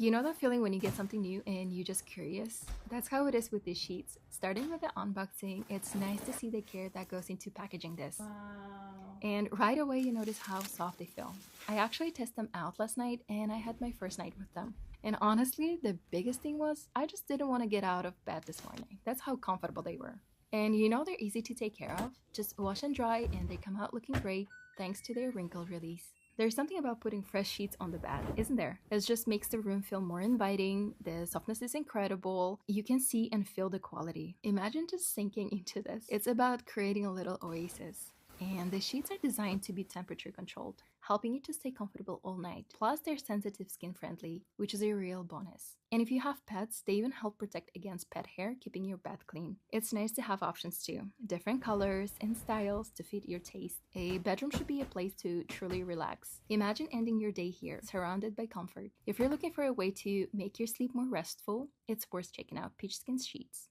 You know that feeling when you get something new and you're just curious? That's how it is with these sheets. Starting with the unboxing, it's nice to see the care that goes into packaging this. Wow. And right away you notice how soft they feel. I actually tested them out last night and I had my first night with them. And honestly, the biggest thing was I just didn't want to get out of bed this morning. That's how comfortable they were. And you know they're easy to take care of. Just wash and dry and they come out looking great thanks to their wrinkle release. There's something about putting fresh sheets on the bed, isn't there? It just makes the room feel more inviting. The softness is incredible. You can see and feel the quality. Imagine just sinking into this. It's about creating a little oasis. And the sheets are designed to be temperature controlled, helping you to stay comfortable all night. Plus, they're sensitive skin friendly, which is a real bonus. And if you have pets, they even help protect against pet hair, keeping your bed clean. It's nice to have options too, different colors and styles to fit your taste. A bedroom should be a place to truly relax. Imagine ending your day here, surrounded by comfort. If you're looking for a way to make your sleep more restful, it's worth checking out PeachSkinSheets.